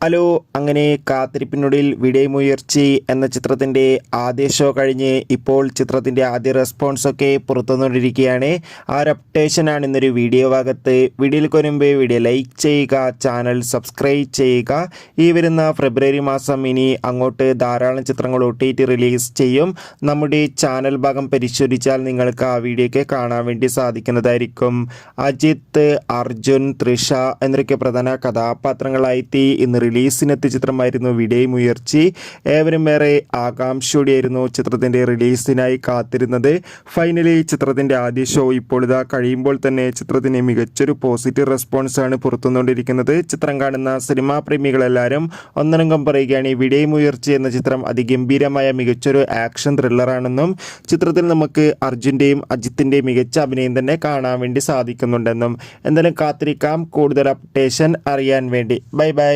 Hello, അങ്ങനെ കാത്തിരിപ്പിനൊടുവിൽ വിടയമുയർച്ചി എന്ന ചിത്രത്തിൻ്റെ ആദ്യ ഷോ കഴിഞ്ഞ് ഇപ്പോൾ ചിത്രത്തിൻ്റെ ആദ്യ റെസ്പോൺസൊക്കെ പുറത്തുവന്നുകൊണ്ടിരിക്കുകയാണ്. ആ ഒരു അപ്ഡേഷനാണ് ഇന്നൊരു വീഡിയോ ഭാഗത്ത്. വീഡിയോയിൽ കൊരുമ്പ് വീഡിയോ ലൈക്ക് ചെയ്യുക, ചാനൽ സബ്സ്ക്രൈബ് ചെയ്യുക. ഈ വരുന്ന ഫെബ്രുവരി മാസം ഇനി അങ്ങോട്ട് ധാരാളം ചിത്രങ്ങൾ OTT റിലീസ് ചെയ്യും. നമ്മുടെ ചാനൽ ഭാഗം പരിശോധിച്ചാൽ നിങ്ങൾക്ക് ആ വീഡിയോയ്ക്ക് കാണാൻ വേണ്ടി സാധിക്കുന്നതായിരിക്കും. അജിത്ത്, അർജുൻ, തൃഷ എന്നൊക്കെ പ്രധാന കഥാപാത്രങ്ങളായി ഇന്ന് റിലീസിനെത്തിയ ചിത്രമായിരുന്നു വിടയമുയർച്ചി. ഏവരും ഏറെ ആകാംക്ഷയോടെയായിരുന്നു ചിത്രത്തിൻ്റെ റിലീസിനായി കാത്തിരുന്നത്. ഫൈനലി ചിത്രത്തിൻ്റെ ആദ്യ ഷോ ഇപ്പോൾ ഇതാ കഴിയുമ്പോൾ തന്നെ ചിത്രത്തിന് മികച്ചൊരു പോസിറ്റീവ് റെസ്പോൺസാണ് പുറത്തുവന്നുകൊണ്ടിരിക്കുന്നത്. ചിത്രം കാണുന്ന സിനിമാ പ്രേമികളെല്ലാവരും ഒന്നടങ്കം പറയുകയാണ് ഈ വിടയമുയർച്ചി എന്ന ചിത്രം അതിഗംഭീരമായ മികച്ചൊരു ആക്ഷൻ ത്രില്ലറാണെന്നും ചിത്രത്തിൽ നമുക്ക് അർജുൻ്റെയും അജിത്തിൻ്റെയും മികച്ച അഭിനയം തന്നെ കാണാൻ വേണ്ടി സാധിക്കുന്നുണ്ടെന്നും. എന്തായാലും കാത്തിരിക്കാം കൂടുതൽ അപ്ഡേഷൻ അറിയാൻ വേണ്ടി. Bye bye.